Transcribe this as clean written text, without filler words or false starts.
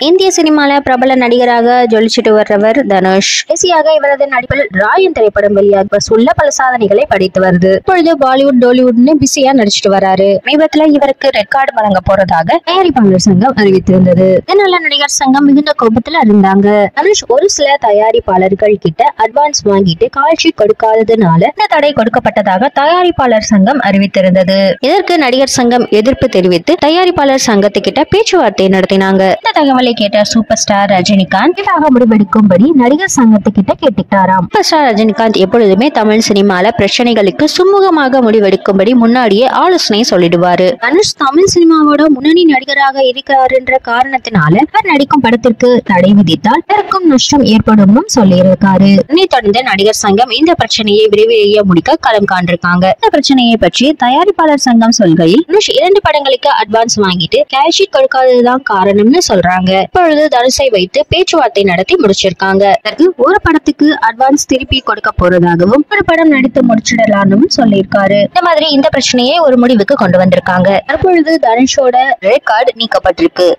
இந்திய சினிமால பிரபல நடிகராக ஜொலிச்சிட்டு வர்றவர் தனுஷ். கடைசியாக இவரது நடிப்பில் ராயன் திரைப்படம் வெளியாக வசூல்ல பல சாதனைகளை படைத்து வருது. இப்பொழுது பாலிவுட் டாலிவுட்னு பிஸியா நடிச்சிட்டு வராரு. சமீபத்துல இவருக்கு ரெட் கார்டு வழங்க போறதாக தயாரிப்பாளர் சங்கம் அறிவித்திருந்தது. இதனால நடிகர் சங்கம் மிகுந்த கோபத்துல இருந்தாங்க. தனுஷ் ஒரு சில தயாரிப்பாளர்கள் கிட்ட அட்வான்ஸ் வாங்கிட்டு காட்சி கொடுக்காததுனால இந்த தடை கொடுக்கப்பட்டதாக தயாரிப்பாளர் சங்கம் அறிவித்திருந்தது. இதற்கு நடிகர் சங்கம் எதிர்ப்பு தெரிவித்து தயாரிப்பாளர் சங்கத்துக்கிட்ட பேச்சுவார்த்தை நடத்தினாங்க. இந்த தகவலை கேட்ட சூப்பர் ஸ்டார் ரஜினிகாந்த் இதாக முடிவெடுக்கும்படி நடிகர் சங்கத்துக்கிட்ட கேட்டுக்கிட்டாராம். சூப்பர் ஸ்டார் ரஜினிகாந்த் எப்பொழுதுமே தமிழ் சினிமால பிரச்சனைகளுக்கு சுமூகமாக முடிவெடுக்கும்படி முன்னாடியே ஆலோசனை சொல்லிடுவாரு. தனுஷ் தமிழ் சினிமாவோட முன்னணி நடிகராக இருக்கிறாருன்ற காரணத்தினால அவர் நடிக்கும் படத்திற்கு தடை விதித்தால் பெருக்கும் நஷ்டம் ஏற்படும் சொல்லியிருக்காரு. இதனைத் தொடர்ந்து நடிகர் சங்கம் இந்த பிரச்சனையை விரைவிலேயே முடிக்க களம் காண்டிருக்காங்க. இந்த பிரச்சனையை பற்றி தயாரிப்பாளர் சங்கம் சொல்கையில் தனுஷ் 2 படங்களுக்கு அட்வான்ஸ் வாங்கிட்டு கேஷ் கொடுக்காததுதான் காரணம்னு சொல்றாங்க. இப்பொழுது தனுஷை வைத்து பேச்சுவார்த்தை நடத்தி முடிச்சிருக்காங்க. ஒரு படத்துக்கு அட்வான்ஸ் திருப்பி கொடுக்க போறதாகவும் ஒரு படம் நடித்து முடிச்சிடலாம்னு சொல்லியிருக்காரு. இந்த மாதிரி இந்த பிரச்சனையை ஒரு முடிவுக்கு கொண்டு வந்திருக்காங்க. தற்பொழுது தனுஷோட ரெட் கார்டு நீக்கப்பட்டிருக்கு.